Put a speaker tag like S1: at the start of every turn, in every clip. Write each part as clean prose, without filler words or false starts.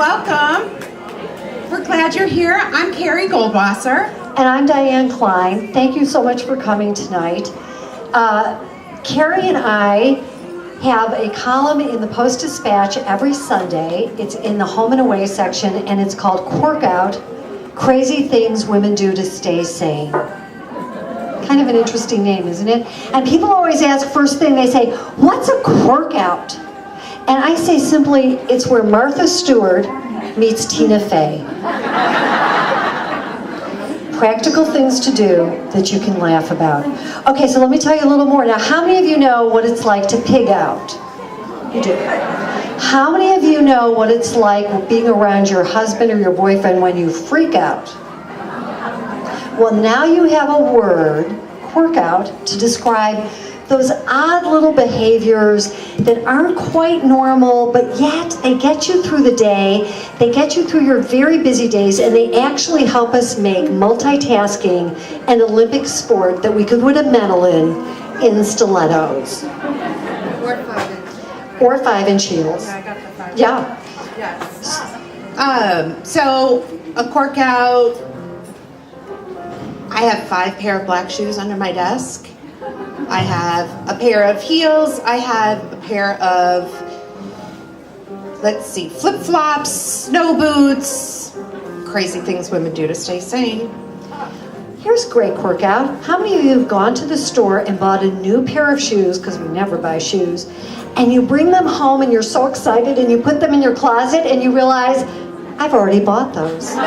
S1: welcome. We're glad you're here. I'm Carrie Goldwasser.
S2: And I'm Diane Kline. Thank you so much for coming tonight. Carrie and I have a column in the Post-Dispatch every Sunday. It's in the home and away section, and it's called QuirkOut, Crazy Things Women Do to Stay Sane. Kind of an interesting name, isn't it? And people always ask, first thing they say, what's a QuirkOut? And I say simply, it's where Martha Stewart meets Tina Fey. Practical things to do that you can laugh about. Okay, so let me tell you a little more. Now, how many of you know what it's like to pig out? You do. How many of you know what it's like being around your husband or your boyfriend when you freak out? Well, now you have a word, QuirkOut, to describe those odd little behaviors that aren't quite normal, but yet they get you through the day, they get you through your very busy days, and they actually help us make multitasking an Olympic sport that we could win a medal in stilettos. Or 5-inch heels.
S1: Yeah, I got the 5.
S2: Yeah.
S1: Yes. So, a QuirkOut. I have 5 pair of black shoes under my desk. I have a pair of heels. I have a pair of, flip-flops, snow boots. Crazy things women do to stay sane.
S2: Here's a great QuirkOut. How many of you have gone to the store and bought a new pair of shoes, because we never buy shoes, and you bring them home and you're so excited and you put them in your closet and you realize, I've already bought those.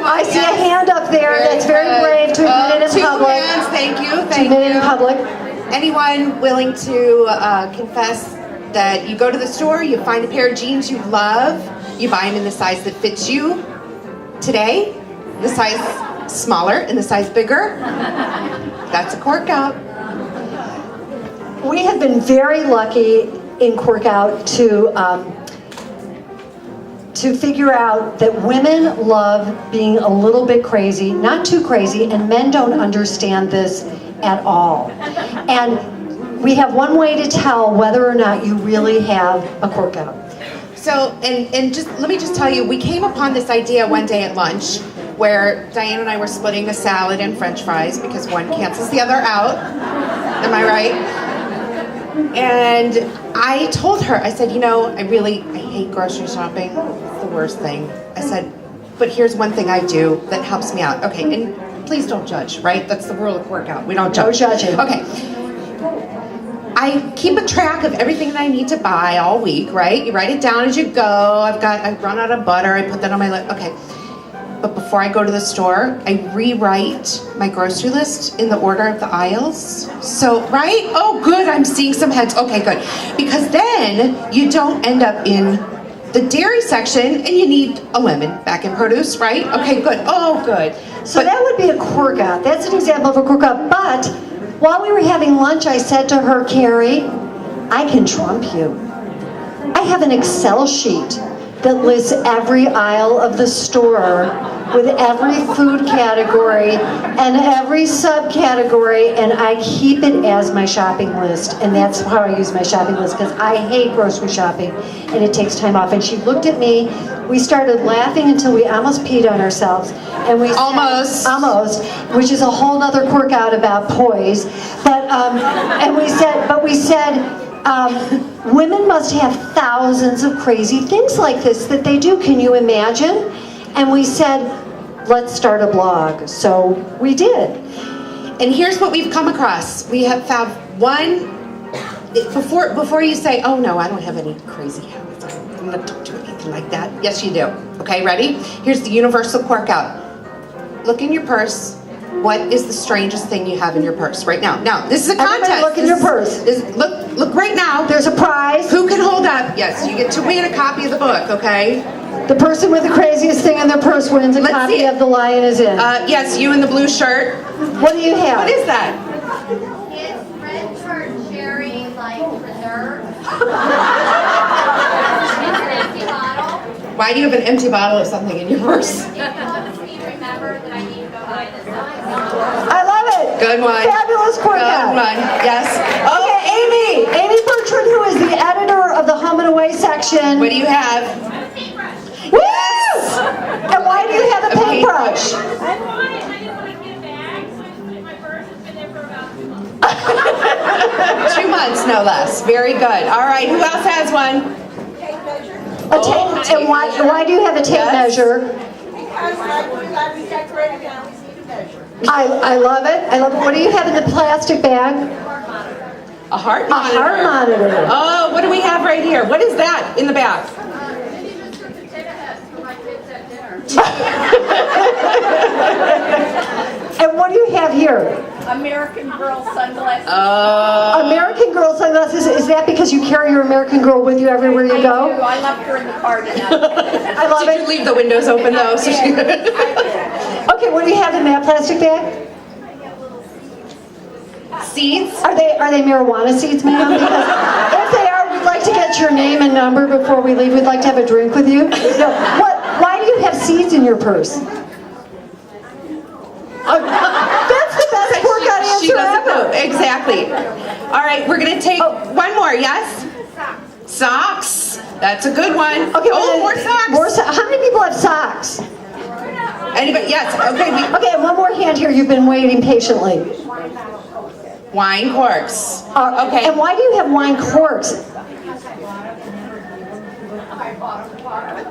S2: I see a hand up there. That's very brave to admit it in public.
S1: 2 hands, thank you.
S2: To admit it in public.
S1: Anyone willing to confess that you go to the store, you find a pair of jeans you love, you buy them in the size that fits you today, the size smaller and the size bigger? That's a QuirkOut.
S2: We have been very lucky in QuirkOut to figure out that women love being a little bit crazy, not too crazy, and men don't understand this at all. And we have one way to tell whether or not you really have a QuirkOut.
S1: So, and just let me just tell you, we came upon this idea one day at lunch where Diane and I were splitting a salad and French fries because one cancels the other out. Am I right? And I told her, I said, I hate grocery shopping. It's the worst thing. I said, but here's one thing I do that helps me out. Okay, and please don't judge, right? That's the rule of QuirkOut. We don't judge.
S2: No judging.
S1: Okay. I keep a track of everything that I need to buy all week, right? You write it down as you go. I run out of butter. I put that on my list. Okay. But before I go to the store, I rewrite my grocery list in the order of the aisles. So, right? Oh, good, I'm seeing some heads. Okay, good. Because then you don't end up in the dairy section and you need a lemon back in produce, right? Okay, good. Oh, good.
S2: So that would be a QuirkOut. That's an example of a QuirkOut. But while we were having lunch, I said to her, Carrie, I can trump you. I have an Excel sheet that lists every aisle of the store with every food category and every subcategory, and I keep it as my shopping list, and that's how I use my shopping list, because I hate grocery shopping and it takes time off. And she looked at me, we started laughing until we almost peed on ourselves, and we
S1: almost,
S2: which is a whole nother QuirkOut about poise, but we said women must have thousands of crazy things like this that they do. Can you imagine? And we said, let's start a blog. So we did.
S1: And here's what we've come across. We have found one, before you say, oh no, I don't have any crazy habits. I'm not doing anything like that. Yes, you do. Okay, ready? Here's the universal QuirkOut. Look in your purse. What is the strangest thing you have in your purse right now? Now, this is a contest.
S2: Everybody look in your purse.
S1: Look right now.
S2: There's a prize.
S1: Who can hold up? Yes, you get to win a copy of the book, okay?
S2: The person with the craziest thing in their purse wins a copy of The Lion Is In.
S1: Yes, you in the blue shirt.
S2: What do you have?
S1: What is that?
S3: It's red tart cherry, preserve. It's an empty bottle.
S1: Why do you have an empty bottle of something in your purse?
S3: It helps me remember that I need to go buy this.
S2: I love it.
S1: Good one.
S2: Fabulous QuirkOut.
S1: Good one. Yes.
S2: Okay, Amy Bertrand, who is the editor of the Home and away section.
S1: What do you have?
S2: Woo! And why do you have a paintbrush?
S3: I didn't want to get a bag, so I just put it in my purse. It's been there for about 2 months.
S1: 2 months, no less. Very good. All right, who else has one?
S2: And why do you have a tape measure?
S4: Because like we got to decorate it, now we need to measure.
S2: I love it. I love it. What do you have in the plastic bag?
S1: A heart
S2: A
S1: monitor.
S2: heart monitor.
S1: Oh, what do we have right here? What is that in the back?
S2: And what do you have here?
S4: American Girl sunglasses.
S2: American Girl sunglasses. Is that because you carry your American Girl with you everywhere you go?
S4: I left her in the car today.
S2: I love
S1: Did you
S2: it.
S1: leave the windows open though? So she...
S2: Okay, what do you have in that plastic bag?
S1: Seeds?
S2: Are they marijuana seeds, ma'am? Because if they are, we'd like to get your name and number before we leave. We'd like to have a drink with you. No. Why do you have seeds in your purse? That's the best QuirkOut
S1: She
S2: answer
S1: doesn't know.
S2: ever.
S1: Exactly. All right, we're going to take one more, yes? Socks. That's a good one.
S2: Okay,
S1: more socks.
S2: How many people have socks?
S1: Anybody? Yes. Okay.
S2: Okay, and one more hand here. You've been waiting patiently.
S1: Wine corks. Okay.
S2: And why do you have wine corks?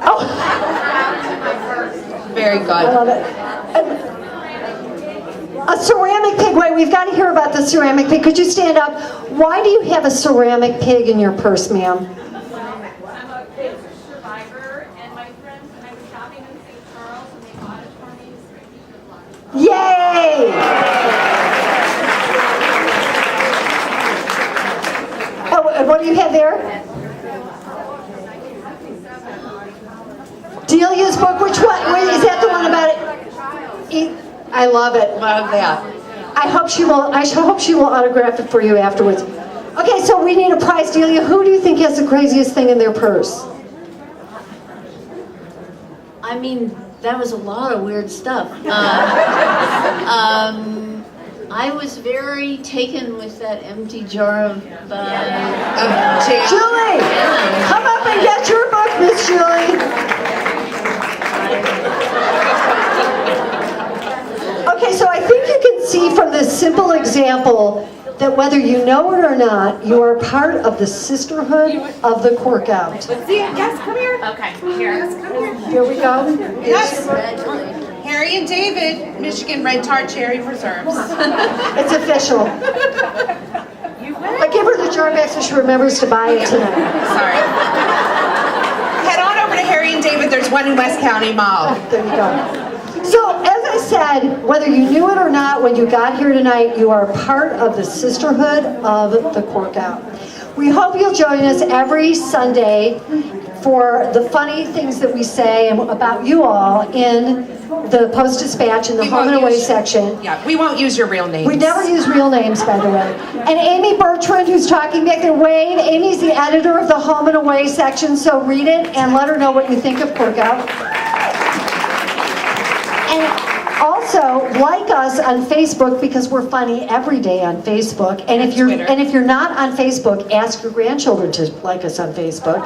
S2: Oh,
S1: Very
S2: I
S1: good.
S2: love it. A ceramic pig. Wait, we've got to hear about the ceramic pig. Could you stand up? Why do you have a ceramic pig in your purse, ma'am?
S3: I'm a cancer survivor, and my friends and I were shopping in St. Charles, and they bought it for me.
S2: Yay! Oh, and what do you have there? Delia's book. Which one? Wait, is that the one about it? I love it.
S1: Love that.
S2: I hope she will autograph it for you afterwards. Okay, so we need a prize, Delia. Who do you think has the craziest thing in their purse?
S5: I mean, that was a lot of weird stuff. I was very taken with that empty jar of
S1: Jam.
S2: Julie, come up and get your book, Miss Julie. Okay, so I think you can see from this simple example that whether you know it or not, you are part of the sisterhood of the QuirkOut.
S1: Yes, come here.
S3: Okay, here.
S2: Here we go.
S1: Yes. Harry and David, Michigan Red Tart Cherry Preserves.
S2: It's official. I give her the jar back so she remembers to buy it tonight.
S1: Sorry. Head on over to Harry and David. There's one in West County Mall.
S2: There you go. So, as I said, whether you knew it or not, when you got here tonight, you are part of the sisterhood of the QuirkOut. We hope you'll join us every Sunday for the funny things that we say about you all in the Post-Dispatch in the Home and Away section.
S1: Yeah, we won't use your real names.
S2: We never use real names, by the way. And Amy Bertrand, who's talking back there, wave. Amy's the editor of the Home and Away section, so read it and let her know what you think of QuirkOut. And also, like us on Facebook, because we're funny every day on Facebook. And if you're not on Facebook, ask your grandchildren to like us on Facebook.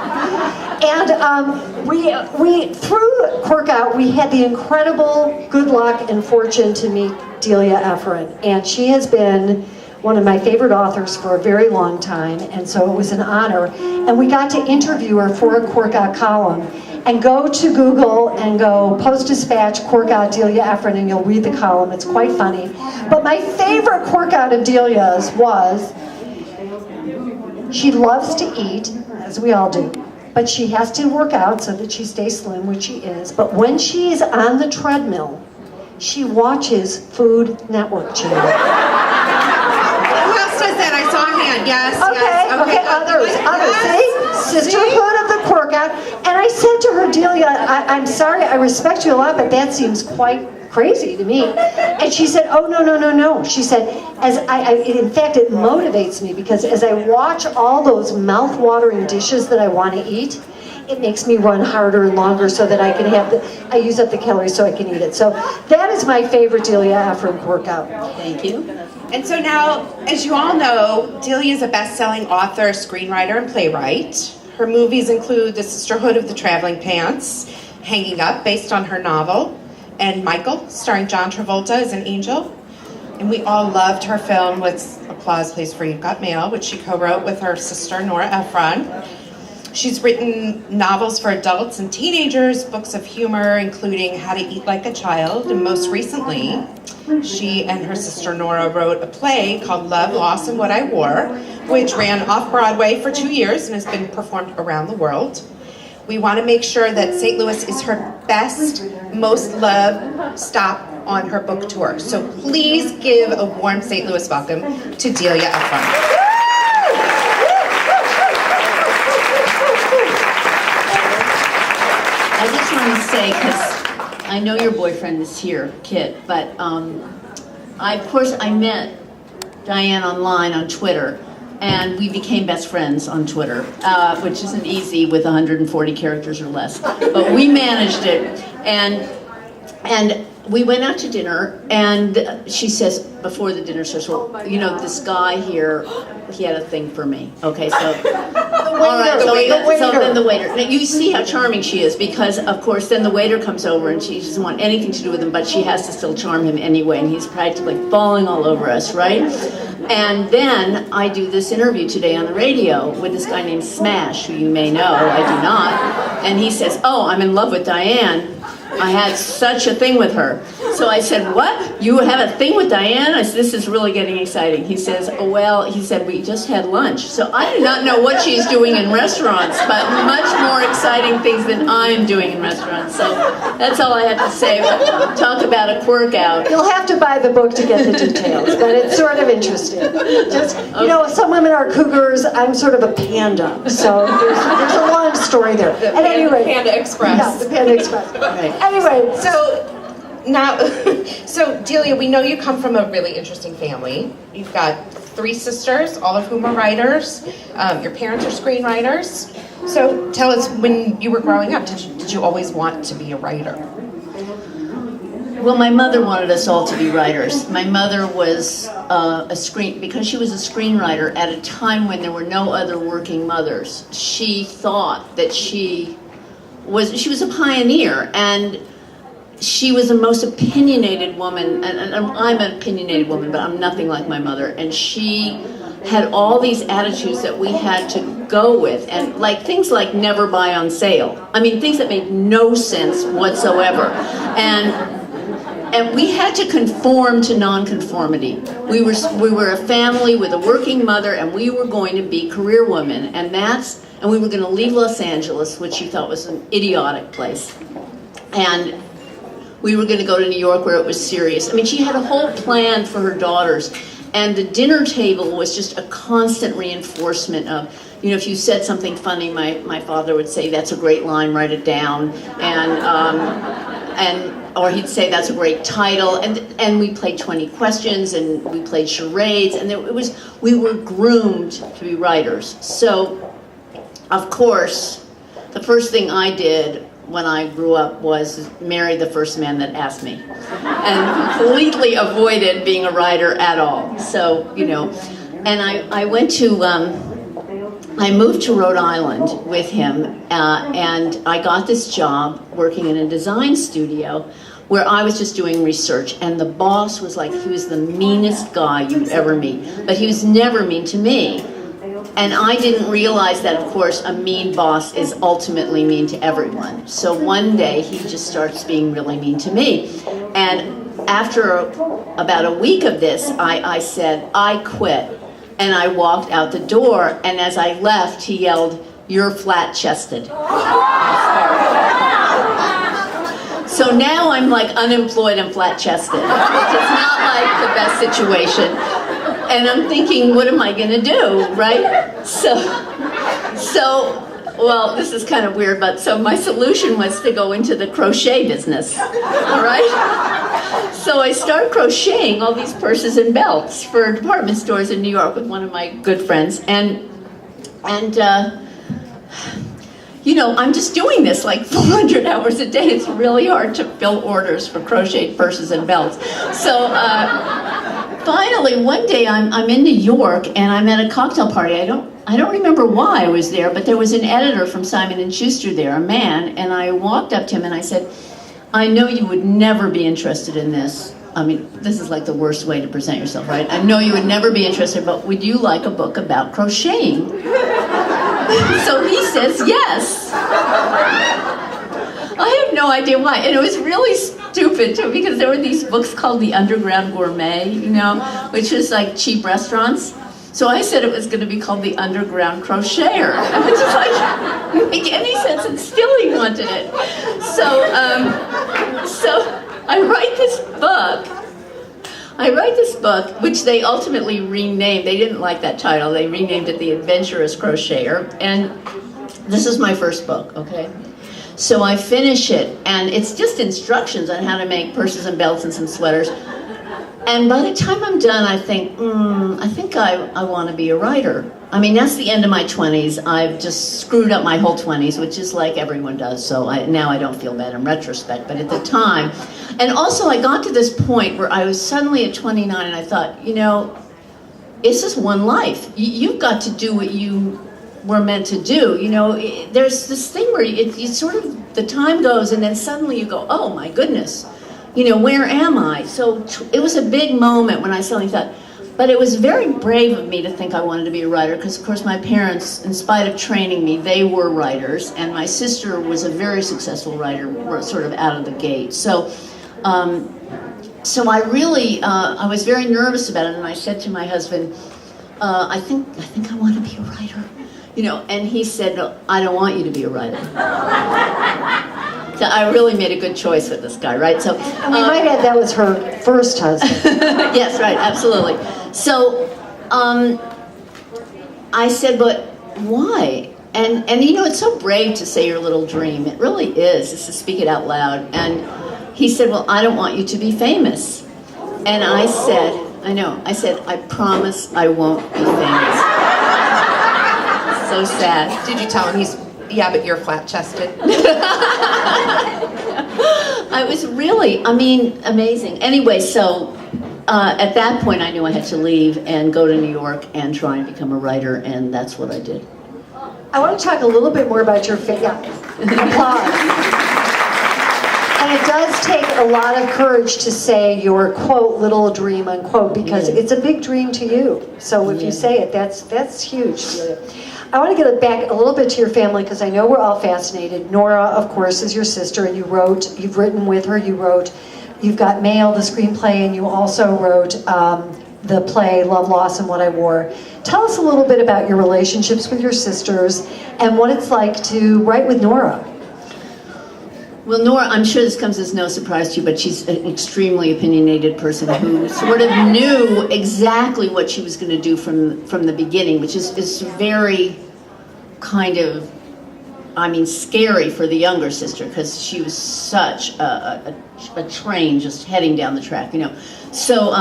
S2: And we through QuirkOut, we had the incredible good luck and fortune to meet Delia Ephron, and she has been one of my favorite authors for a very long time, and so it was an honor. And we got to interview her for a QuirkOut column. And go to Google and go Post-Dispatch QuirkOut Delia Ephron, and you'll read the column. It's quite funny. But my favorite QuirkOut of Delia's was, she loves to eat, as we all do, but she has to work out so that she stays slim, which she is. But when she's on the treadmill, she watches Food Network channel.
S1: Who else does that? I saw a hand. Yes.
S2: Okay,
S1: yes.
S2: okay, others. See? Sisterhood of the QuirkOut. And I said to her, Delia, I'm sorry, I respect you a lot, but that seems quite crazy to me. And she said, oh, no. She said, in fact, it motivates me, because as I watch all those mouth-watering dishes that I want to eat, it makes me run harder and longer so that I can I use up the calories so I can eat it. So that is my favorite Delia Ephron QuirkOut.
S5: Thank you.
S1: And so now, as you all know, Delia is a best-selling author, screenwriter, and playwright. Her movies include The Sisterhood of the Traveling Pants, Hanging Up, based on her novel, and Michael, starring John Travolta as an angel. And we all loved her film, with applause please for You've Got Mail, which she co-wrote with her sister Nora Ephron. She's written novels for adults and teenagers, books of humor, including How to Eat Like a Child, and most recently, she and her sister Nora wrote a play called Love, Loss, and What I Wore, which ran off-Broadway for 2 years and has been performed around the world. We want to make sure that St. Louis is her best, most loved stop on her book tour. So please give a warm St. Louis welcome to Delia Ephron.
S5: I just want to say, because I know your boyfriend is here, Kit, but of course I met Diane online on Twitter, and we became best friends on Twitter, which isn't easy with 140 characters or less, but we managed it. And we went out to dinner, and she says, before the dinner starts, well, you know, this guy here, he had a thing for me. Okay, so all right, so then the waiter. Now, you see how charming she is, because of course then the waiter comes over and she doesn't want anything to do with him, but she has to still charm him anyway, and he's practically falling all over us, right? And then I do this interview today on the radio with this guy named Smash, who you may know, I do not, and he says, oh, I'm in love with Diane. I had such a thing with her. So I said, what? You have a thing with Diane? I said, this is really getting exciting. He says, oh, well, he said, we just had lunch. So I do not know what she's doing in restaurants, but much more exciting things than I'm doing in restaurants. So that's all I have to say. Talk about a QuirkOut.
S2: You'll have to buy the book to get the details, but it's sort of interesting. Just, you know, some women are cougars. I'm sort of a panda. So there's a long story there. At any rate,
S1: Panda Express.
S2: Yeah, the Panda Express.
S5: Right.
S2: Anyway,
S1: So Delia, we know you come from a really interesting family. You've got 3 sisters, all of whom are writers. Your parents are screenwriters. So tell us, when you were growing up, did you always want to be a writer?
S5: Well, my mother wanted us all to be writers. My mother was because she was a screenwriter at a time when there were no other working mothers. She thought that she was a pioneer, and she was the most opinionated woman, and I'm an opinionated woman, but I'm nothing like my mother, and she had all these attitudes that we had to go with, and like things like never buy on sale. I mean, things that made no sense whatsoever. And we had to conform to nonconformity. We were a family with a working mother, and we were going to be career women, and we were going to leave Los Angeles, which she thought was an idiotic place, and we were going to go to New York where it was serious. I mean, she had a whole plan for her daughters, and the dinner table was just a constant reinforcement of, you know, if you said something funny, my father would say, that's a great line, write it down, or he'd say, that's a great title, and we played 20 questions, and we played charades, and we were groomed to be writers. So, of course, the first thing I did when I grew up was marry the first man that asked me, and completely avoided being a writer at all. So, you know, and I went to, I moved to Rhode Island with him, and I got this job working in a design studio where I was just doing research, and the boss was like, he was the meanest guy you'd ever meet, but he was never mean to me. And I didn't realize that, of course, a mean boss is ultimately mean to everyone. So one day, he just starts being really mean to me. And after about a week of this, I said, I quit. And I walked out the door, and as I left, he yelled, you're flat-chested. So now I'm like unemployed and flat-chested, which is not like the best situation. And I'm thinking, what am I gonna do, right? So, well, this is kind of weird, but so my solution was to go into the crochet business, all right? So I start crocheting all these purses and belts for department stores in New York with one of my good friends, and you know, I'm just doing this like 400 hours a day. It's really hard to fill orders for crocheted purses and belts. So finally, one day I'm in New York and I'm at a cocktail party. I don't remember why I was there, but there was an editor from Simon & Schuster there, a man, and I walked up to him and I said, I know you would never be interested in this. I mean, this is like the worst way to present yourself, right? I know you would never be interested, but would you like a book about crocheting? So he says yes. I have no idea why, and it was really stupid too, because there were these books called The Underground Gourmet, you know, which is like cheap restaurants. So I said it was going to be called The Underground Crocheter, which is like, didn't make any sense, and still he wanted it. So I write this book, which they ultimately renamed. They didn't like that title. They renamed it The Adventurous Crocheter, and this is my first book, okay? So I finish it, and it's just instructions on how to make purses and belts and some sweaters. And by the time I'm done, I think I want to be a writer. I mean, that's the end of my 20s. I've just screwed up my whole 20s, which is like everyone does. So now I don't feel bad in retrospect, but at the time. And also I got to this point where I was suddenly at 29 and I thought, you know, it's just one life. You've got to do what you were meant to do. You know, there's this thing where you sort of, the time goes and then suddenly you go, oh my goodness. You know, where am I? So it was a big moment when I suddenly thought, but it was very brave of me to think I wanted to be a writer, because of course my parents, in spite of training me, they were writers, and my sister was a very successful writer, sort of out of the gate. So I really, I was very nervous about it, and I said to my husband, I think I want to be a writer, you know, and he said, no, I don't want you to be a writer. So I really made a good choice with this guy, right? So
S2: and we might add that was her first husband.
S5: Yes, right, absolutely. So I said, but why? And you know, it's so brave to say your little dream. It really is, just to speak it out loud. And he said, well, I don't want you to be famous. And I said, I promise I won't be famous. So sad.
S1: Did you tell him yeah, but you're flat-chested?
S5: I was really, amazing. Anyway, so at that point I knew I had to leave and go to New York and try and become a writer, and that's what I did.
S2: I want to talk a little bit more about your applause. And it does take a lot of courage to say your, quote, little dream, unquote, because it's a big dream to you. So if you say it, that's huge. I want to get back a little bit to your family, because I know we're all fascinated. Nora, of course, is your sister, and you've written with her, you've got Mail, the screenplay, and you also wrote the play Love, Loss, and What I Wore. Tell us a little bit about your relationships with your sisters and what it's like to write with Nora.
S5: Well, Nora, I'm sure this comes as no surprise to you, but she's an extremely opinionated person who sort of knew exactly what she was going to do from the beginning, which is very kind of, scary for the younger sister, because she was such a train just heading down the track, you know. So,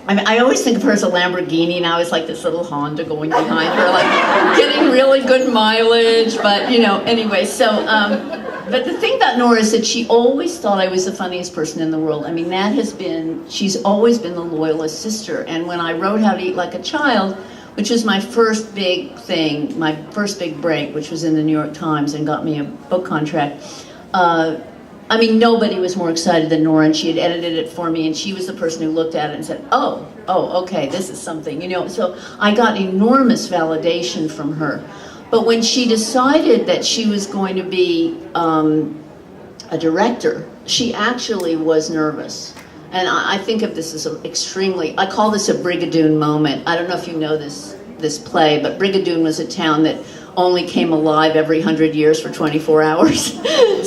S5: I always think of her as a Lamborghini, and I was like this little Honda going behind her, like getting really good mileage, but, you know, anyway, so, but the thing about Nora is that she always thought I was the funniest person in the world. I mean, she's always been the loyalist sister. And when I wrote How to Eat Like a Child, which was my first big thing, my first big break, which was in the New York Times and got me a book contract, nobody was more excited than Nora, and she had edited it for me, and she was the person who looked at it and said, oh, okay, this is something, you know. So I got enormous validation from her. But when she decided that she was going to be a director, she actually was nervous. And I think of this as I call this a Brigadoon moment. I don't know if you know this play, but Brigadoon was a town that only came alive every 100 years for 24 hours.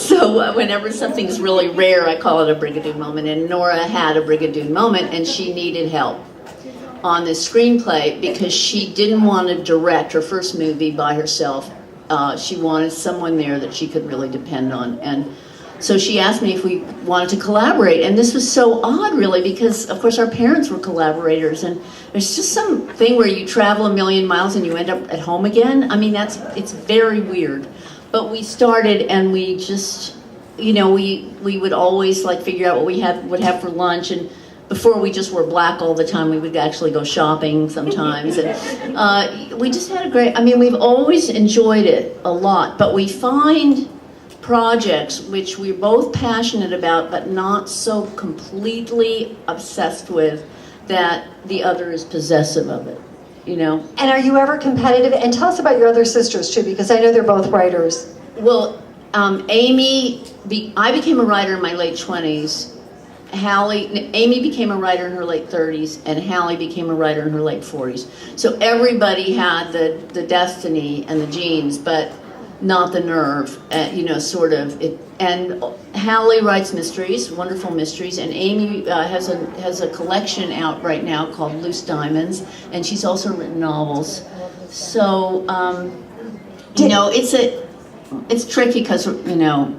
S5: So whenever something's really rare, I call it a Brigadoon moment. And Nora had a Brigadoon moment, and she needed help on this screenplay because she didn't want to direct her first movie by herself. She wanted someone there that she could really depend on. And so she asked me if we wanted to collaborate. And this was so odd, really, because, of course, our parents were collaborators. And there's just something where you travel a million miles and you end up at home again. It's very weird. But we started, and we just, you know, we would always, like, figure out what we would have for lunch. And before we just wore black all the time. We would actually go shopping sometimes. And we just had a great, I mean, we've always enjoyed it a lot, but we find projects which we're both passionate about, but not so completely obsessed with that the other is possessive of it, you know?
S2: And are you ever competitive? And tell us about your other sisters too, because I know they're both writers.
S5: Well, I became a writer in my late 20s. Amy became a writer in her late 30s, and Hallie became a writer in her late 40s. So everybody had the destiny and the genes, but not the nerve, you know, sort of. And Hallie writes mysteries, wonderful mysteries, and Amy has a collection out right now called Loose Diamonds, and she's also written novels. So, you know, it's tricky because, you know,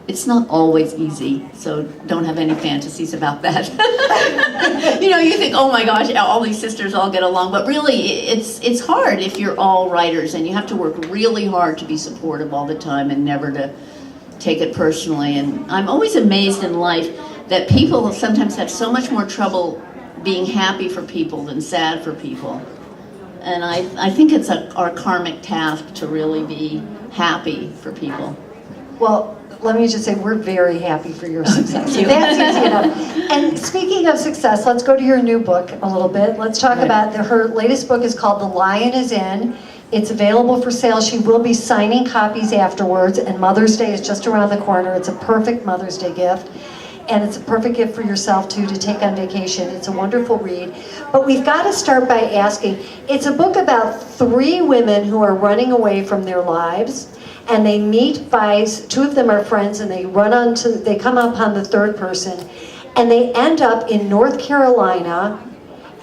S5: it's not always easy, so don't have any fantasies about that. You know, you think, oh my gosh, all these sisters all get along, but really it's hard if you're all writers, and you have to work really hard to be supportive all the time and never to take it personally. And I'm always amazed in life that people sometimes have so much more trouble being happy for people than sad for people. And I think it's our karmic task to really be happy for people.
S2: Well, let me just say, we're very happy for your success.
S5: Thank you.
S2: That's easy enough. And speaking of success, let's go to your new book a little bit. Let's talk about her latest book is called The Lion is In. It's available for sale. She will be signing copies afterwards, and Mother's Day is just around the corner. It's a perfect Mother's Day gift. And it's a perfect gift for yourself, too, to take on vacation. It's a wonderful read. But we've got to start by asking, it's a book about 3 women who are running away from their lives. And they meet by, 2 of them are friends, and they come upon the 3rd person, and they end up in North Carolina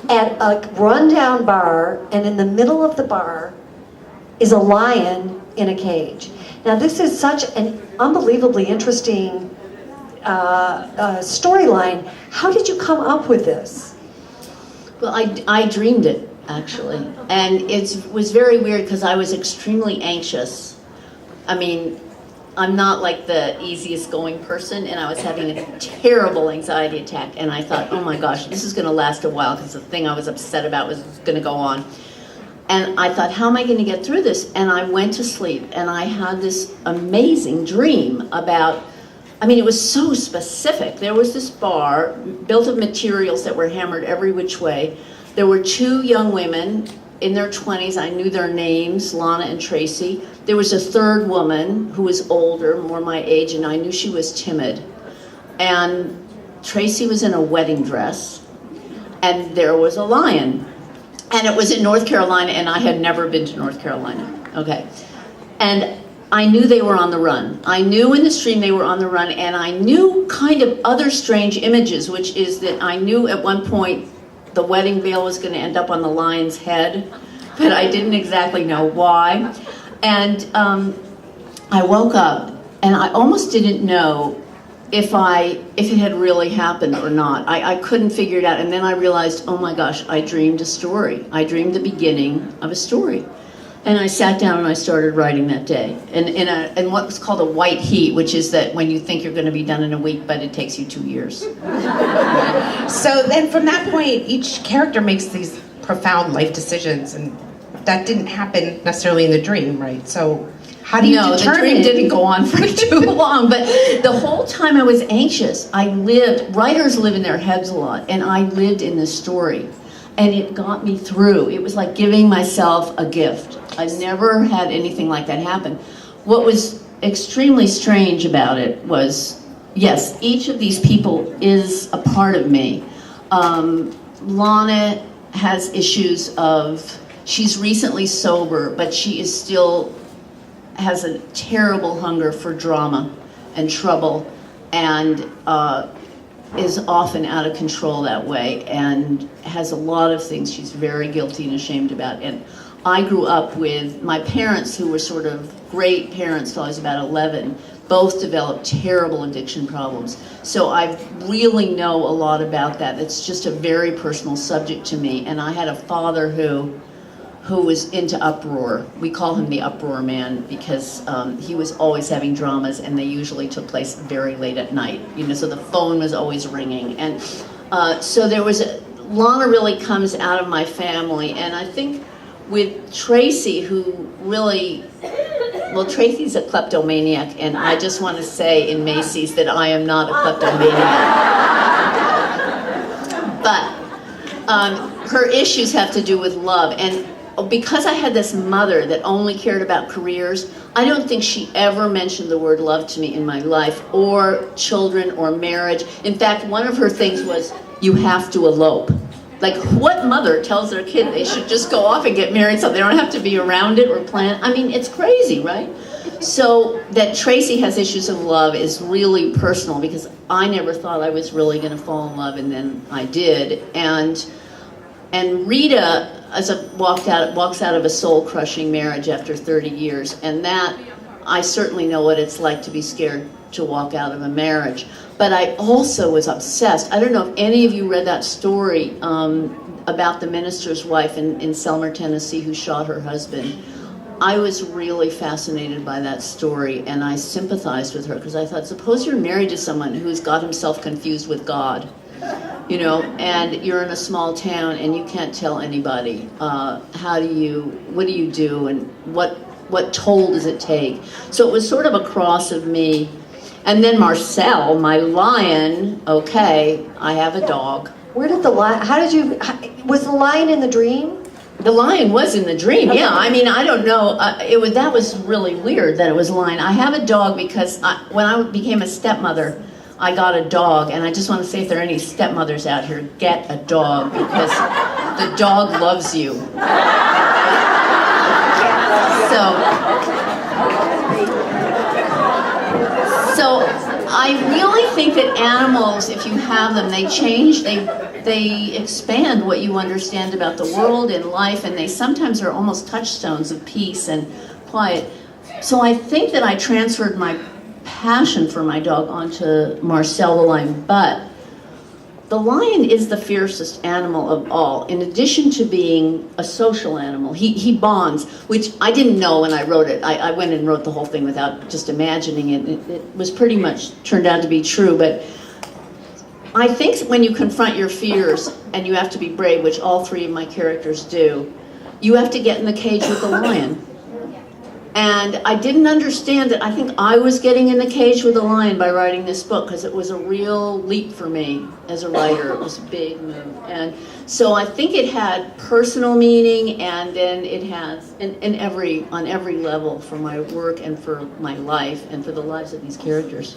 S2: at a rundown bar, and in the middle of the bar is a lion in a cage. Now this is such an unbelievably interesting storyline. How did you come up with this?
S5: Well, I dreamed it, actually. And it was very weird because I was extremely anxious. I mean, I'm not like the easiest going person, and I was having a terrible anxiety attack, and I thought, oh my gosh, this is going to last a while because the thing I was upset about was going to go on. And I thought, how am I going to get through this? And I went to sleep, and I had this amazing dream about, I mean, it was so specific. There was this bar built of materials that were hammered every which way. There were 2 young women in their 20s. I knew their names, Lana and Tracy. There was a 3rd woman who was older, more my age, and I knew she was timid. And Tracy was in a wedding dress, and there was a lion. And it was in North Carolina, and I had never been to North Carolina. Okay. And I knew they were on the run. I knew in the stream they were on the run, and I knew kind of other strange images, which is that I knew at one point the wedding veil was going to end up on the lion's head, but I didn't exactly know why. And I woke up, and I almost didn't know if it had really happened or not. I couldn't figure it out, and then I realized, oh my gosh, I dreamed a story. I dreamed the beginning of a story. And I sat down and I started writing that day. In what's called a white heat, which is that when you think you're going to be done in a week, but it takes you 2 years.
S1: So then from that point, each character makes these profound life decisions, and that didn't happen necessarily in the dream, right? So how do you determine?
S5: No, the dream didn't go on for too long, but the whole time I was anxious. Writers live in their heads a lot, and I lived in this story. And it got me through. It was like giving myself a gift. I never had anything like that happen. What was extremely strange about it was, yes, each of these people is a part of me. Lana has issues of, she's recently sober, but she is still has a terrible hunger for drama and trouble, and is often out of control that way, and has a lot of things she's very guilty and ashamed about. And I grew up with my parents, who were sort of great parents till I was about 11, both developed terrible addiction problems. So I really know a lot about that. It's just a very personal subject to me. And I had a father who was into uproar. We call him the uproar man because he was always having dramas, and they usually took place very late at night. You know, so the phone was always ringing. And So there was Lana really comes out of my family, and I think with Tracy, who really, well, Tracy's a kleptomaniac, and I just want to say in Macy's that I am not a kleptomaniac. But her issues have to do with love, and because I had this mother that only cared about careers, I don't think she ever mentioned the word love to me in my life, or children, or marriage. In fact, one of her things was, you have to elope. Like, what mother tells their kid they should just go off and get married so they don't have to be around it or plan? I mean, it's crazy, right? So that Tracy has issues of love is really personal, because I never thought I was really going to fall in love, and then I did. And Rita walks out of a soul-crushing marriage after 30 years, and that, I certainly know what it's like to be scared to walk out of a marriage. But I also was obsessed. I don't know if any of you read that story about the minister's wife in Selmer, Tennessee, who shot her husband. I was really fascinated by that story, and I sympathized with her, because I thought, suppose you're married to someone who's got himself confused with God, you know, and you're in a small town and you can't tell anybody. What do you do, and what toll does it take? So it was sort of a cross of me. And then Marcel, my lion, okay, I have a dog.
S2: Where did the lion, was the lion in the dream?
S5: The lion was in the dream,
S2: Okay.
S5: yeah. I mean, I don't know. That was really weird that it was a lion. I have a dog because when I became a stepmother, I got a dog. And I just want to say, if there are any stepmothers out here, get a dog, because the dog loves you. So I really think that animals, if you have them, they change, they expand what you understand about the world and life, and they sometimes are almost touchstones of peace and quiet. So I think that I transferred my passion for my dog onto Marcel the lion, but the lion is the fiercest animal of all. In addition to being a social animal, he bonds, which I didn't know when I wrote it. I went and wrote the whole thing without just imagining it. It was pretty much turned out to be true, but I think when you confront your fears and you have to be brave, which all three of my characters do, you have to get in the cage with the lion. And I didn't understand that. I think I was getting in the cage with the lion by writing this book, because it was a real leap for me as a writer. It was a big move. And so I think it had personal meaning, and then it has on every level for my work and for my life and for the lives of these characters.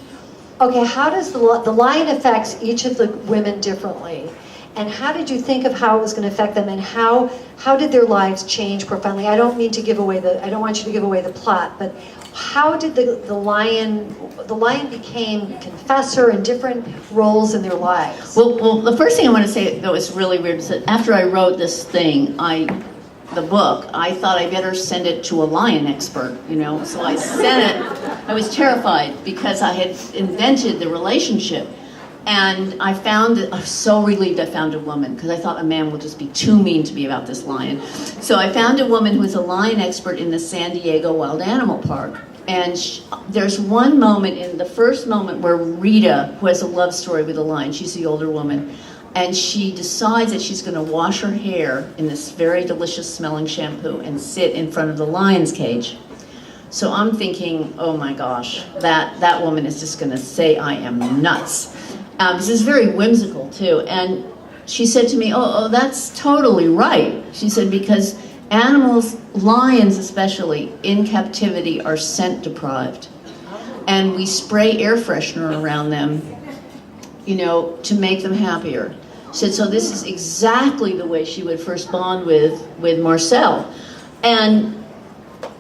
S2: Okay, how does the lion affects each of the women differently? And how did you think of how it was going to affect them, and how did their lives change profoundly? I don't want you to give away the plot, but how did the lion became confessor in different roles in their lives?
S5: Well, the first thing I want to say that was really weird is that after I wrote this thing, the book, I thought I better send it to a lion expert, you know. So I sent it. I was terrified because I had invented the relationship. And I was so relieved I found a woman, because I thought a man would just be too mean to be about this lion. So I found a woman who was a lion expert in the San Diego Wild Animal Park. And there's one moment, in the first moment, where Rita, who has a love story with a lion, she's the older woman, and she decides that she's going to wash her hair in this very delicious smelling shampoo and sit in front of the lion's cage. So I'm thinking, oh my gosh, that woman is just going to say I am nuts. This is very whimsical too. And she said to me, oh, that's totally right. She said, because animals, lions especially, in captivity are scent deprived. And we spray air freshener around them, you know, to make them happier. She said, so this is exactly the way she would first bond with Marcel. And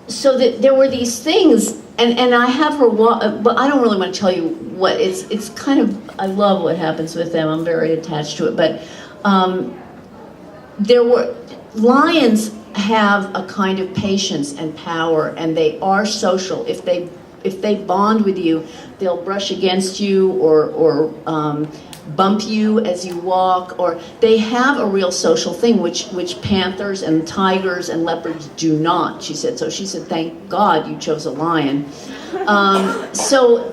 S5: so that there were these things, and I have her but I don't really want to tell you what, it's kind of, I love what happens with them, I'm very attached to it, but lions have a kind of patience and power, and they are social. If they bond with you, they'll brush against you or bump you as you walk, or they have a real social thing, which panthers and tigers and leopards do not, she said. So she said, thank God you chose a lion. So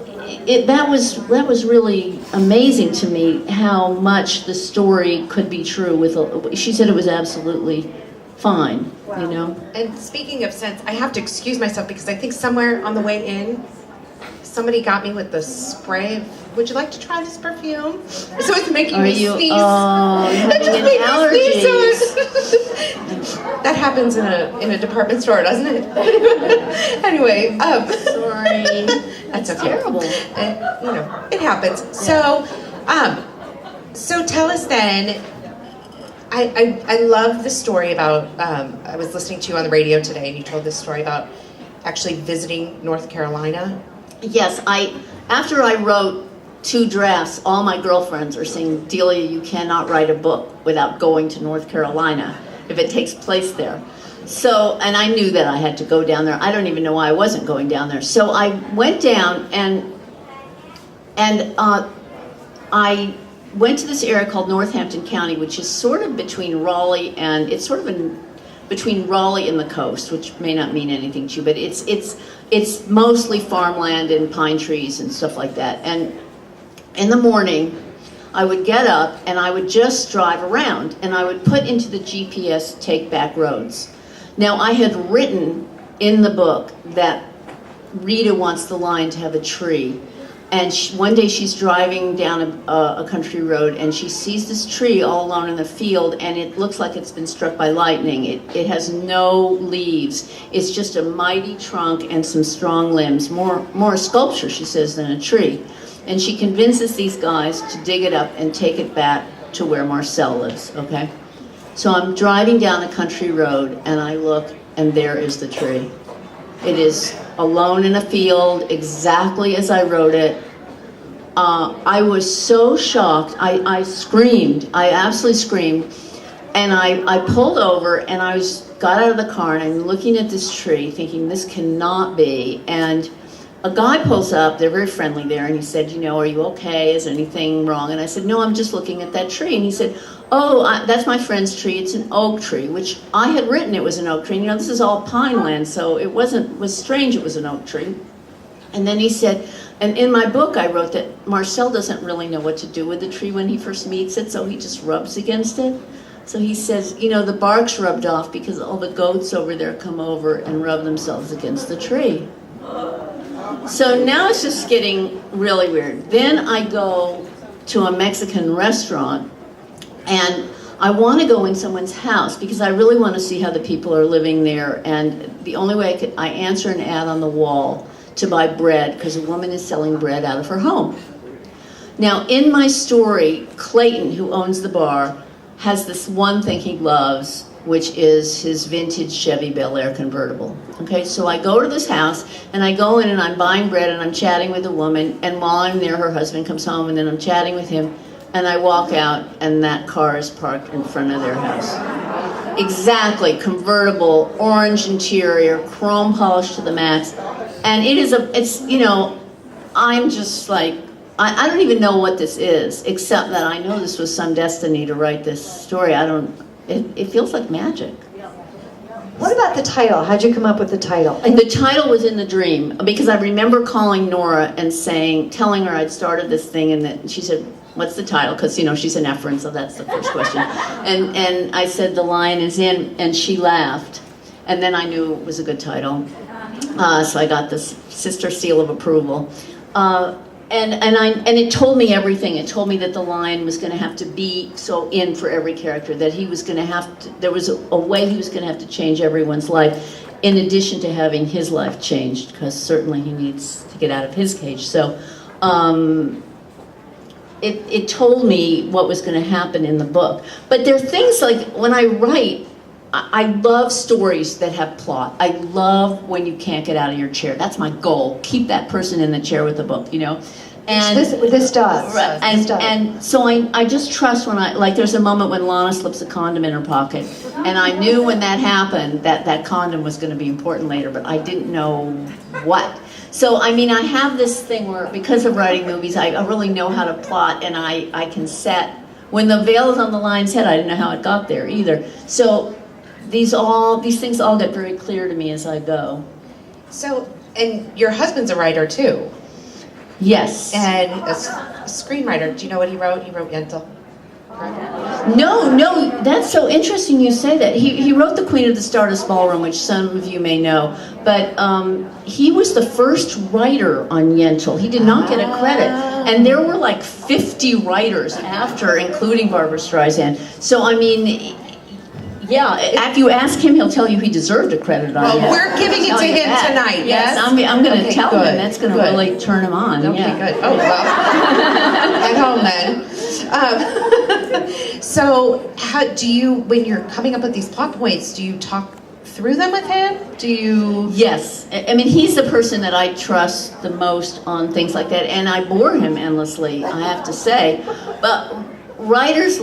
S5: that was really amazing to me, how much the story could be true. She said it was absolutely fine, you know.
S1: And speaking of scents, I have to excuse myself because I think somewhere on the way in, somebody got me with the spray. Would you like to try this perfume? So it's making me sneeze.
S5: Oh, you're having an allergy.
S1: That happens in a department store, doesn't it? Anyway,
S5: sorry.
S1: That's okay.
S5: Terrible.
S1: You know, it happens. So, so tell us then. I love the story about. I was listening to you on the radio today, and you told this story about actually visiting North Carolina.
S5: Yes, after I wrote 2 drafts, all my girlfriends are saying, Delia, you cannot write a book without going to North Carolina if it takes place there. So, and I knew that I had to go down there. I don't even know why I wasn't going down there. So I went down and I went to this area called Northampton County, which is sort of between Raleigh and, it's sort of between Raleigh and the coast, which may not mean anything to you, but it's mostly farmland and pine trees and stuff like that. And in the morning, I would get up and I would just drive around and I would put into the GPS take back roads. Now I had written in the book that Rita wants the lion to have a tree. And one day she's driving down a country road and she sees this tree all alone in the field and it looks like it's been struck by lightning. It has no leaves. It's just a mighty trunk and some strong limbs. More a sculpture, she says, than a tree. And she convinces these guys to dig it up and take it back to where Marcel lives, okay? So I'm driving down a country road and I look and there is the tree. It is alone in a field, exactly as I wrote it. I was so shocked. I screamed. I absolutely screamed. And I pulled over and got out of the car and I'm looking at this tree thinking this cannot be. And a guy pulls up, they're very friendly there, and he said, you know, are you okay? Is anything wrong? And I said, no, I'm just looking at that tree. And he said, oh, that's my friend's tree. It's an oak tree, which I had written it was an oak tree. And, you know, this is all pine land, so it was strange it was an oak tree. And then he said, and in my book I wrote that Marcel doesn't really know what to do with the tree when he first meets it, so he just rubs against it. So he says, you know, the bark's rubbed off because all the goats over there come over and rub themselves against the tree. So now it's just getting really weird. Then I go to a Mexican restaurant and I want to go in someone's house because I really want to see how the people are living there. And the only way I answer an ad on the wall to buy bread because a woman is selling bread out of her home. Now in my story, Clayton, who owns the bar, has this one thing he loves, which is his vintage Chevy Bel Air convertible. Okay, so I go to this house, and I go in and I'm buying bread, and I'm chatting with a woman, and while I'm there, her husband comes home, and then I'm chatting with him, and I walk out, and that car is parked in front of their house. Exactly, convertible, orange interior, chrome polished to the max, and it's, you know, I'm just like, I don't even know what this is, except that I know this was some destiny to write this story. It feels like magic.
S2: What about the title? How'd you come up with the title?
S5: And the title was in the dream, because I remember calling Nora and telling her I'd started this thing, and that she said, what's the title? Because, you know, she's an Ephron, so that's the first question. And I said, The Lion is In, and she laughed. And then I knew it was a good title. So I got this sister seal of approval. And it told me everything. It told me that the lion was going to have to be so in for every character, that he was going to have to, there was a way he was going to have to change everyone's life, in addition to having his life changed, because certainly he needs to get out of his cage. So it told me what was going to happen in the book. But there are things like, when I write, I love stories that have plot. I love when you can't get out of your chair. That's my goal. Keep that person in the chair with the book, you know. And
S2: this does.
S5: Right, and so I just trust when like there's a moment when Lana slips a condom in her pocket, and I knew when that happened that condom was going to be important later, but I didn't know what. So I mean, I have this thing where, because of writing movies, I really know how to plot, and I can set. When the veil is on the lion's head, I didn't know how it got there either. So these things all get very clear to me as I go.
S1: So, and your husband's a writer too.
S5: Yes.
S1: And a screenwriter. Do you know what he wrote? He wrote Yentl.
S5: No, that's so interesting you say that. He wrote The Queen of the Stardust Ballroom, which some of you may know, but he was the first writer on Yentl. He did not get a credit. And there were like 50 writers after, including Barbara Streisand. So, I mean, yeah, if you ask him, he'll tell you he deserved a credit on it.
S1: Well, we're giving it to him tonight, yes?
S5: I'm going to tell
S1: good,
S5: him. That's going to really turn him on.
S1: Okay, good. Oh, well. At home then. So, how do you, when you're coming up with these plot points, do you talk through them with him? Do you?
S5: Yes. I mean, he's the person that I trust the most on things like that, and I bore him endlessly, I have to say. But writers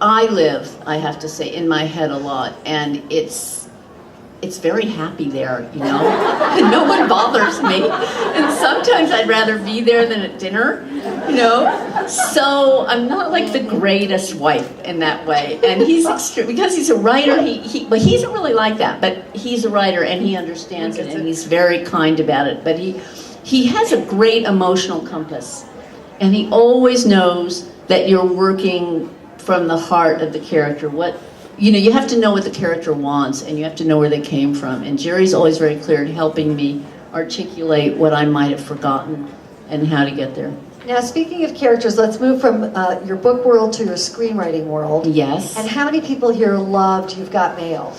S5: I have to say, in my head a lot, and it's very happy there, you know? No one bothers me. And sometimes I'd rather be there than at dinner, you know? So I'm not like the greatest wife in that way. And he's because he's a writer, but he isn't really like that, but he's a writer and he understands it and he's very kind about it. But he has a great emotional compass. And he always knows that you're working from the heart of the character. You have to know what the character wants and you have to know where they came from. And Jerry's always very clear at helping me articulate what I might have forgotten and how to get there.
S2: Now, speaking of characters, let's move from your book world to your screenwriting world.
S5: Yes.
S2: And how many people here loved You've Got Mail?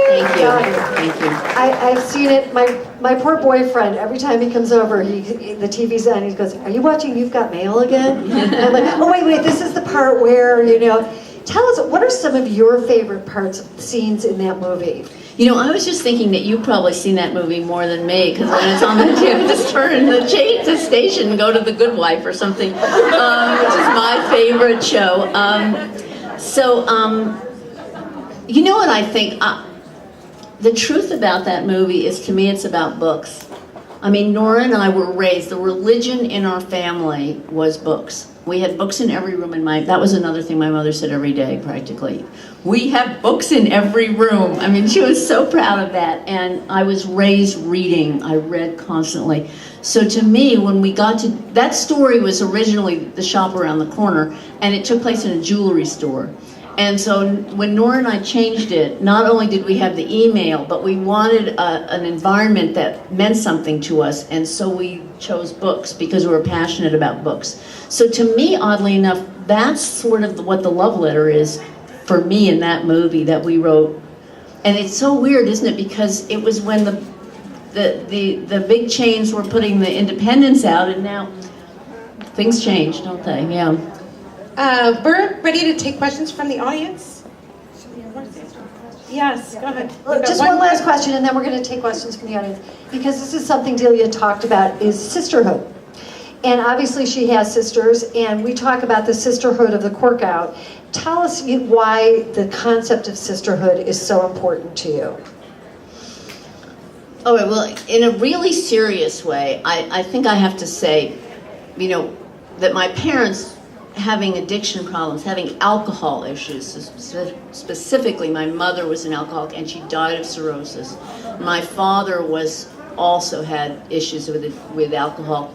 S5: Thank you. Thank you.
S2: I've seen it. My poor boyfriend, every time he comes over, the TV's on, he goes, "Are you watching You've Got Mail again?" And I'm like, "Oh, wait, this is the part where, Tell us, what are some of your favorite parts of the scenes in that movie?
S5: I was just thinking that you've probably seen that movie more than me, because when it's on the TV, just turn change the station and go to The Good Wife or something, which is my favorite show. You know what I think? The truth about that movie is, to me, it's about books. I mean, Nora and I were raised, the religion in our family was books. We had books in every room that was another thing my mother said every day, practically. We have books in every room. I mean, she was so proud of that. And I was raised reading. I read constantly. So to me, when we got to, that story was originally The Shop Around the Corner, and it took place in a jewelry store. And so when Nora and I changed it, not only did we have the email, but we wanted an environment that meant something to us, and so we chose books because we were passionate about books. So to me, oddly enough, that's sort of what the love letter is for me in that movie that we wrote. And it's so weird, isn't it? Because it was when the big chains were putting the independents out, and now things change, don't they? Yeah.
S1: We're ready to take questions from the audience. Yes, go ahead.
S2: Just one last question, and then we're going to take questions from the audience. Because this is something Delia talked about, is sisterhood. And obviously she has sisters, and we talk about the sisterhood of the QuirkOut. Tell us why the concept of sisterhood is so important to you.
S5: Oh, well, in a really serious way, I think I have to say, that my parents, having addiction problems, having alcohol issues, specifically my mother was an alcoholic and she died of cirrhosis. My father also had issues with alcohol.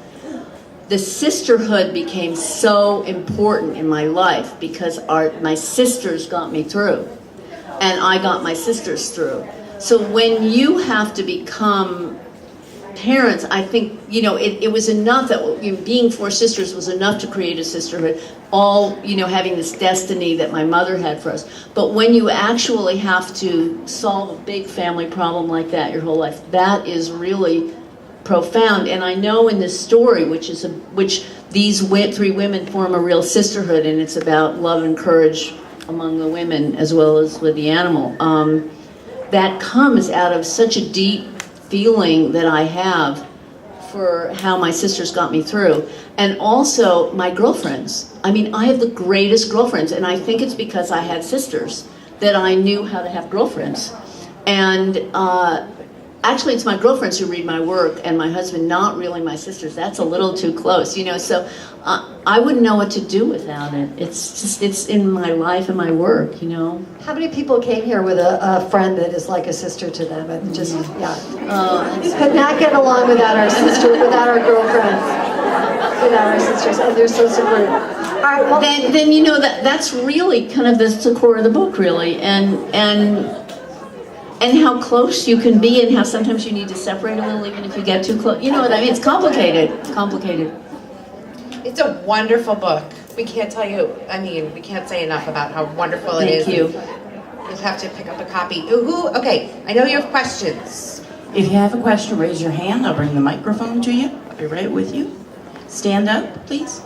S5: The sisterhood became so important in my life because my sisters got me through, and I got my sisters through. So when you have to become parents, I think, it was enough that being four sisters was enough to create a sisterhood, all, having this destiny that my mother had for us. But when you actually have to solve a big family problem like that your whole life, that is really profound. And I know in this story, which these three women form a real sisterhood, and it's about love and courage among the women as well as with the animal, that comes out of such a deep feeling that I have for how my sisters got me through. And also my girlfriends. I mean, I have the greatest girlfriends, and I think it's because I had sisters that I knew how to have girlfriends. And actually it's my girlfriends who read my work, and my husband, not really my sisters. That's a little too close, you know, so I wouldn't know what to do without it. It's in my life and my work, you know.
S2: How many people came here with a friend that is like a sister to them? And just, yeah. Could not get along without our sister, without our girlfriends, without our sisters, and they're so supportive. All right, well,
S5: Then you know, that's really kind of the core of the book, really, and how close you can be, and how sometimes you need to separate a little, even if you get too close. You know what I mean? It's complicated. It's complicated.
S1: It's a wonderful book. We can't tell you, I mean, we can't say enough about how wonderful it is.
S5: Thank you.
S1: You'll have to pick up a copy. Okay, I know you have questions.
S6: If you have a question, raise your hand. I'll bring the microphone to you. I'll be right with you. Stand up, please.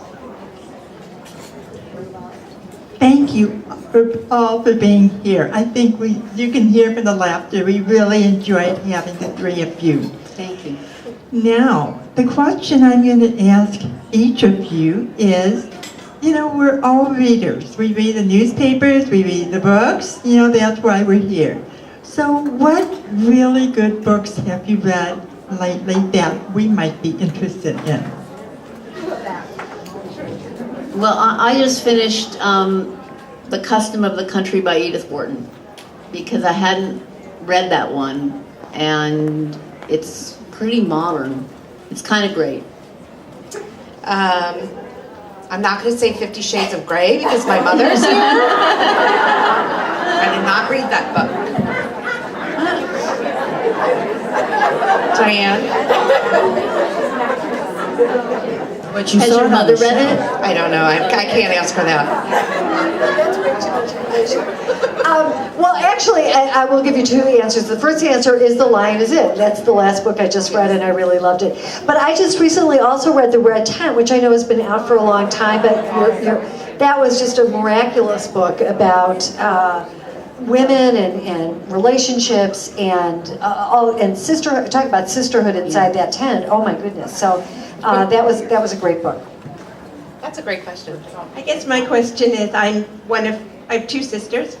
S7: Thank you all for being here. I think you can hear from the laughter, we really enjoyed having the three of you.
S5: Thank you.
S7: Now, the question I'm going to ask each of you is, you know, we're all readers. We read the newspapers, we read the books, you know, that's why we're here. So what really good books have you read lately that we might be interested in?
S5: Well, I just finished The Custom of the Country by Edith Wharton, because I hadn't read that one, and it's pretty modern. It's kind of great.
S1: I'm not going to say 50 Shades of Grey because my mother's here. I did not read that book. Diane?
S6: What you
S5: Has
S6: saw
S5: your
S6: on
S5: mother
S6: the
S5: read
S6: show.
S5: it?
S1: I don't know. I can't ask her that.
S2: well, actually, I will give you two answers. The first answer is The Lion Is It. That's the last book I just read, and I really loved it. But I just recently also read The Red Tent, which I know has been out for a long time, but that was just a miraculous book about women and relationships and sisterhood. Talking about sisterhood inside that tent. Oh my goodness! So that was a great book.
S1: That's a great question.
S4: I guess my question is, I have two sisters.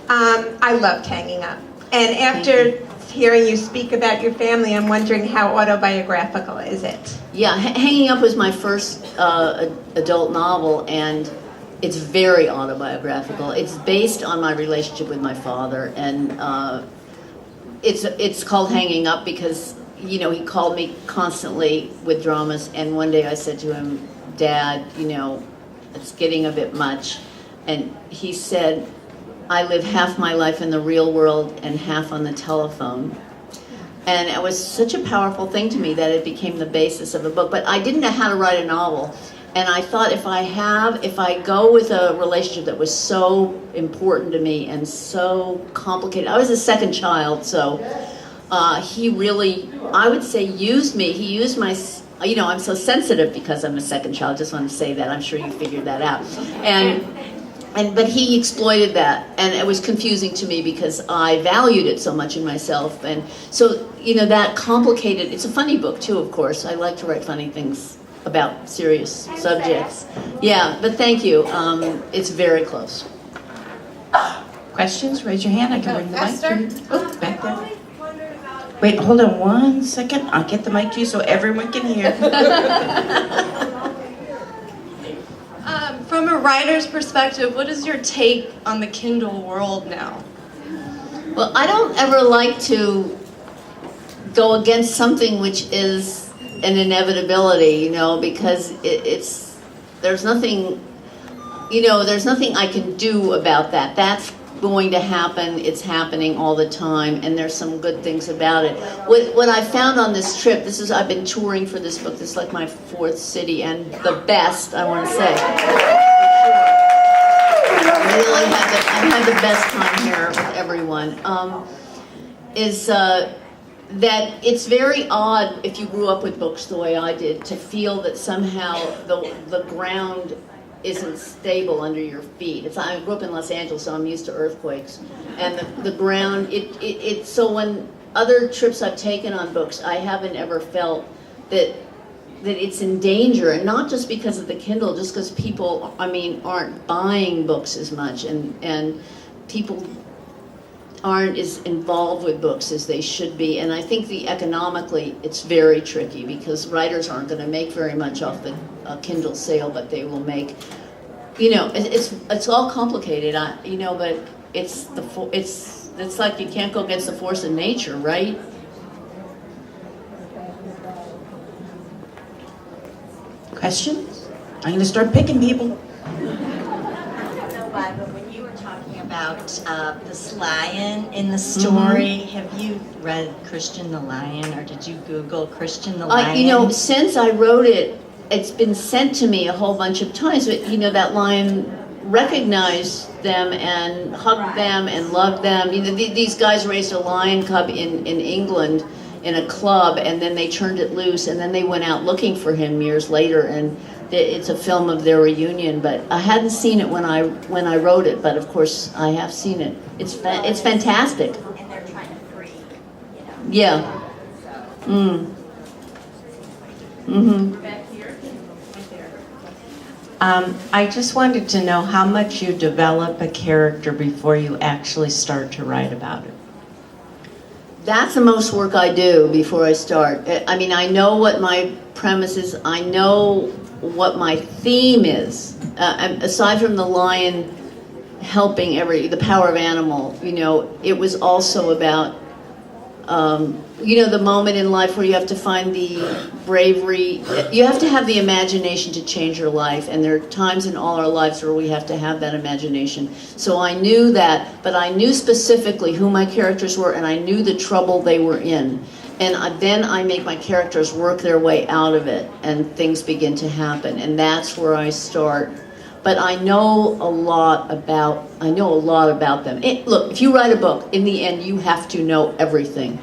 S4: I loved Hanging Up. And after hearing you speak about your family, I'm wondering how autobiographical is it?
S5: Yeah, Hanging Up was my first adult novel, and it's very autobiographical. It's based on my relationship with my father, and it's called Hanging Up because, you know, he called me constantly with dramas, and one day I said to him, Dad, you know, it's getting a bit much. And he said, I live half my life in the real world and half on the telephone. And it was such a powerful thing to me that it became the basis of a book. But I didn't know how to write a novel. And I thought if I go with a relationship that was so important to me and so complicated. I was a second child, so he really, I would say, used me. He used my, you know, I'm so sensitive because I'm a second child. Just want to say that. I'm sure you figured that out. But he exploited that, and it was confusing to me because I valued it so much in myself. And so, you know, that complicated, it's a funny book too, of course. I like to write funny things about serious subjects. Yeah, but thank you. It's very close.
S6: Questions? Raise your hand. I can bring the mic
S1: Esther?
S6: to you. Oh, back there. Wait, hold on 1 second. I'll get the mic to you so everyone can hear.
S8: From a writer's perspective, what is your take on the Kindle world now?
S5: Well, I don't ever like to go against something which is an inevitability, you know, because there's nothing I can do about that. That's going to happen. It's happening all the time, and there's some good things about it. What I found on this trip, I've been touring for this book. This is like my 4th city, and the best, I want to say. I've had the best time here with everyone. That it's very odd if you grew up with books the way I did to feel that somehow the ground isn't stable under your feet. I grew up in Los Angeles, so I'm used to earthquakes, and the ground. So when other trips I've taken on books, I haven't ever felt that it's in danger, and not just because of the Kindle, just because people, aren't buying books as much, and people aren't as involved with books as they should be, and I think economically it's very tricky because writers aren't going to make very much off the Kindle sale, but they will make, it's all complicated, but it's like you can't go against the force of nature, right?
S6: Questions? I'm going to start picking people.
S9: I don't know why, but when you were talking about this lion in the story, have you read Christian the Lion, or did you Google Christian the Lion?
S5: Since I wrote it, it's been sent to me a whole bunch of times. But that lion recognized them and hugged them and loved them. These guys raised a lion cub in England in a club, and then they turned it loose, and then they went out looking for him years later, and it's a film of their reunion. But I hadn't seen it when I wrote it, but of course I have seen it. It's fantastic.
S9: And they're trying to free,
S5: Yeah.
S3: Back here.
S9: I just wanted to know how much you develop a character before you actually start to write about it.
S5: That's the most work I do before I start. I mean, I know what my premise is. I know what my theme is. Aside from the lion helping the power of animal, it was also about, the moment in life where you have to find the bravery. You have to have the imagination to change your life, and there are times in all our lives where we have to have that imagination. So I knew that, but I knew specifically who my characters were, and I knew the trouble they were in. And then I make my characters work their way out of it, and things begin to happen, and that's where I start. But I know a lot about them. Look, if you write a book, in the end, you have to know everything.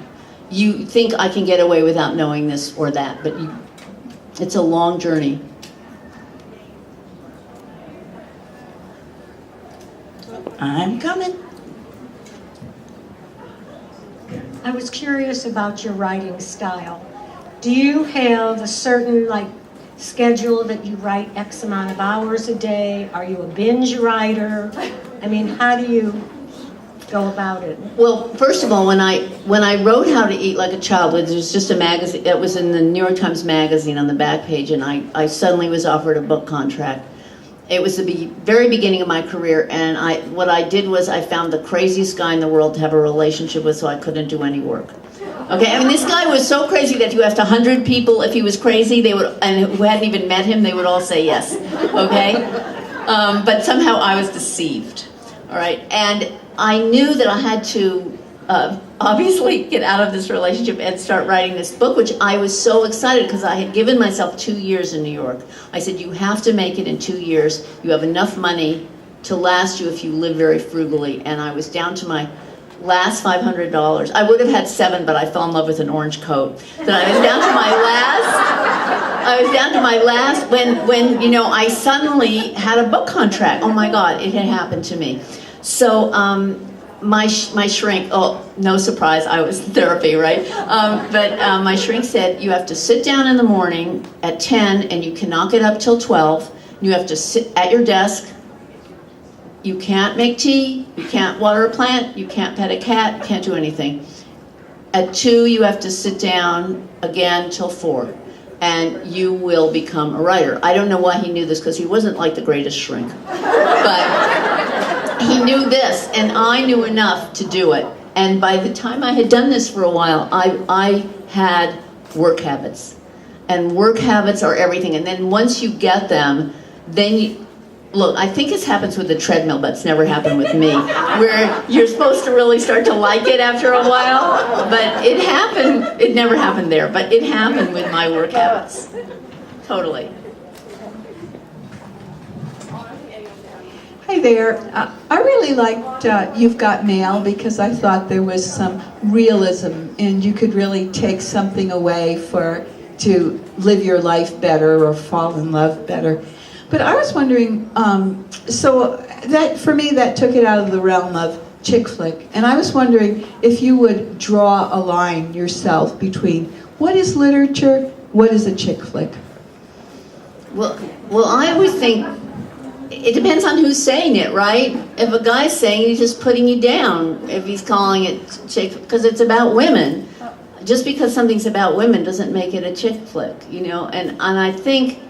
S5: You think I can get away without knowing this or that, but it's a long journey.
S6: I'm coming.
S10: I was curious about your writing style. Do you have a certain schedule that you write X amount of hours a day? Are you a binge writer? I mean, how do you go about it?
S5: Well, first of all, when I wrote How to Eat Like a Child, it was just a magazine. It was in the New York Times Magazine on the back page, and I suddenly was offered a book contract. It was the very beginning of my career, and what I did was I found the craziest guy in the world to have a relationship with, so I couldn't do any work. Okay, I mean, this guy was so crazy that if you asked 100 people if he was crazy, and who hadn't even met him, they would all say yes. Okay, but somehow I was deceived. All right, and I knew that I had to obviously get out of this relationship and start writing this book, which I was so excited because I had given myself 2 years in New York. I said, you have to make it in 2 years. You have enough money to last you if you live very frugally. And I was down to my last $500. I would have had $7, but I fell in love with an orange coat. But I was down to my last when I suddenly had a book contract. Oh my God, it had happened to me. So my shrink, no surprise, I was in therapy, right? But my shrink said, you have to sit down in the morning at 10 and you cannot get up till 12. You have to sit at your desk. You can't make tea, you can't water a plant, you can't pet a cat, you can't do anything. At 2, you have to sit down again till 4, and you will become a writer. I don't know why he knew this, because he wasn't like the greatest shrink. But he knew this, and I knew enough to do it. And by the time I had done this for a while, I had work habits. And work habits are everything. And then once you get them, then look, I think this happens with the treadmill, but it's never happened with me, where you're supposed to really start to like it after a while. But it never happened there, but it happened with my work habits. Totally.
S11: Hi there. I really liked You've Got Mail because I thought there was some realism and you could really take something away to live your life better or fall in love better. But I was wondering, so that for me that took it out of the realm of chick flick. And I was wondering if you would draw a line yourself between what is literature, what is a chick flick?
S5: Well, I always think, it depends on who's saying it, right? If a guy's saying it, he's just putting you down. If he's calling it chick, because it's about women. Just because something's about women doesn't make it a chick flick, you know? And I think,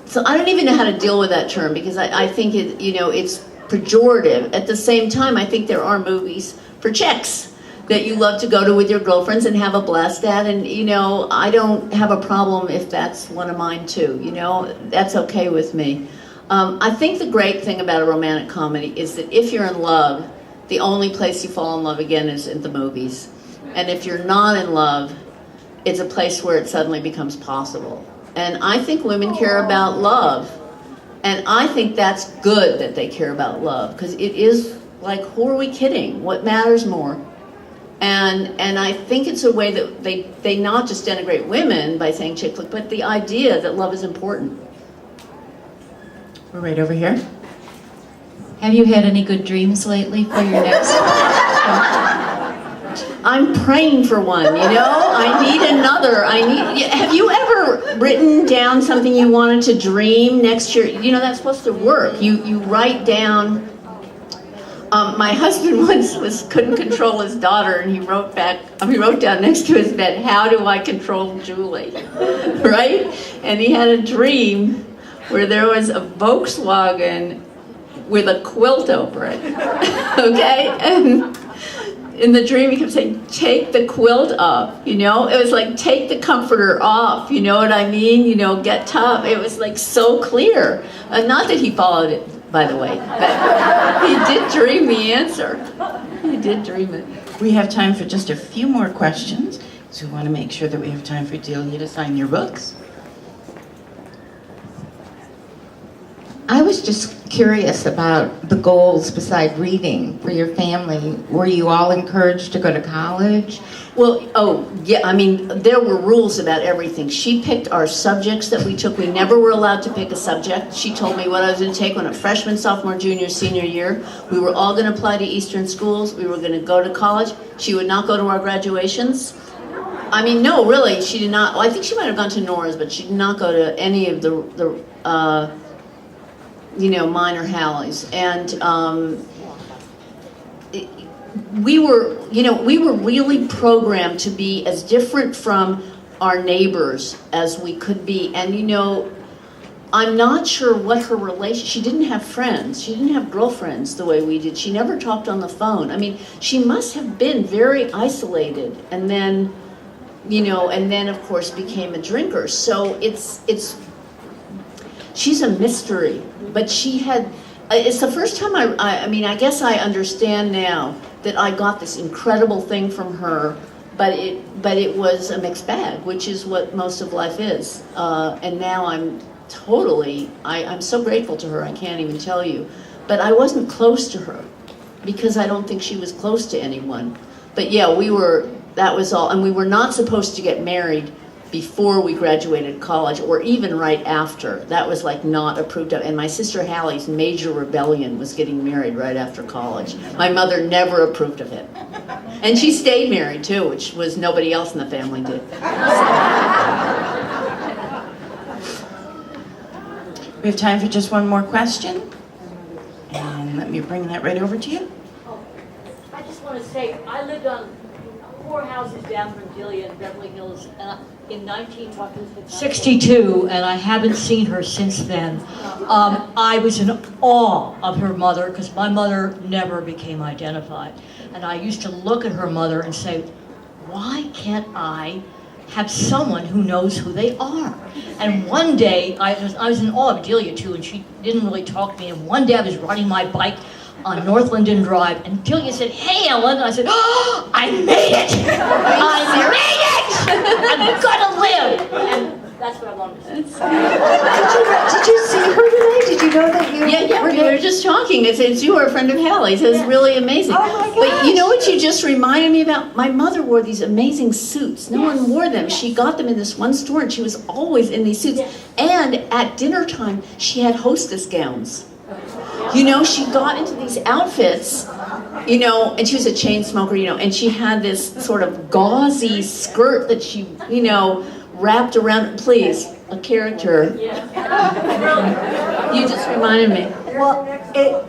S5: so I don't even know how to deal with that term, because I think it, you know, it's pejorative. At the same time, I think there are movies for chicks that you love to go to with your girlfriends and have a blast at, and you know, I don't have a problem if that's one of mine too, you know, that's okay with me. I think the great thing about a romantic comedy is that if you're in love, the only place you fall in love again is in the movies. And if you're not in love, it's a place where it suddenly becomes possible. And I think women care about love. And I think that's good that they care about love, because it is like, who are we kidding? What matters more? And I think it's a way that they not just denigrate women by saying chick flick, but the idea that love is important.
S6: We're right over here.
S12: Have you had any good dreams lately for your next?
S5: I'm praying for one, you know? I need another. Have you ever written down something you wanted to dream next year? You know, that's supposed to work. You write down. My husband once couldn't control his daughter, and he wrote down next to his bed, "How do I control Julie?" Right? And he had a dream where there was a Volkswagen with a quilt over it. Okay? And in the dream, he kept saying, "Take the quilt off," you know? It was like, take the comforter off, you know what I mean? You know, get tough. It was like so clear. Not that he followed it, by the way, but he did dream the answer. He did dream it.
S6: We have time for just a few more questions, so we want to make sure that we have time for Delia to sign your books.
S13: I was just curious about the goals beside reading for your family. Were you all encouraged to go to college?
S5: Well, oh, yeah, I mean, there were rules about everything. She picked our subjects that we took. We never were allowed to pick a subject. She told me what I was going to take when a freshman, sophomore, junior, senior year. We were all going to apply to Eastern schools. We were going to go to college. She would not go to our graduations. I mean, no, really, she did not. Well, I think she might have gone to Nora's, but she did not go to any of the you know, minor Hallies. And we were really programmed to be as different from our neighbors as we could be. And you know, I'm not sure what her relation, she didn't have friends, she didn't have girlfriends the way we did. She never talked on the phone. I mean, she must have been very isolated, and then, you know, and then of course became a drinker. So she's a mystery. But she had, it's the first time I mean, I guess I understand now that I got this incredible thing from her, but it was a mixed bag, which is what most of life is. And now I'm so grateful to her, I can't even tell you. But I wasn't close to her, because I don't think she was close to anyone. But yeah, that was all, and we were not supposed to get married before we graduated college, or even right after. That was like not approved of. And my sister Hallie's major rebellion was getting married right after college. My mother never approved of it. And she stayed married too, which was nobody else in the family did.
S6: We have time for just one more question. And let me bring that right over to you.
S14: I just want to say, I lived on 4 houses down from Delia in Beverly Hills in
S15: 1962, and I haven't seen her since then. I was in awe of her mother, because my mother never became identified. And I used to look at her mother and say, why can't I have someone who knows who they are? And one day, I was in awe of Delia too, and she didn't really talk to me. And one day I was riding my bike on North Linden Drive, and Delia said, "Hey, Ellen," and I said, "Oh, I made it! I made it! I'm gonna live!" And that's what I wanted to say.
S2: Did you see her today? Did you know that you?
S5: Yeah, we were just talking. It's you were a friend of Hallie's. It was really amazing.
S2: Oh my gosh.
S5: But you know what you just reminded me about? My mother wore these amazing suits. No one wore them. She got them in this one store, and she was always in these suits. And at dinner time, she had hostess gowns. You know, she got into these outfits, you know, and she was a chain smoker, you know, and she had this sort of gauzy skirt that she, you know, wrapped around. Please, a character.
S12: You just reminded me.
S2: Well,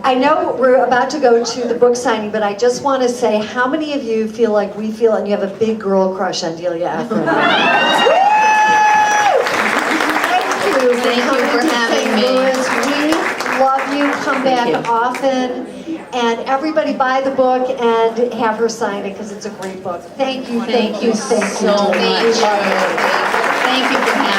S2: I know we're about to go to the book signing, but I just want to say, how many of you feel like we feel, and you have a big girl crush on Delia Ephron?
S5: Thank you for having me.
S2: We love you. Come back often. And everybody buy the book and have her sign it because it's a great book. Thank you.
S5: Thank you so much. Thank you for having me.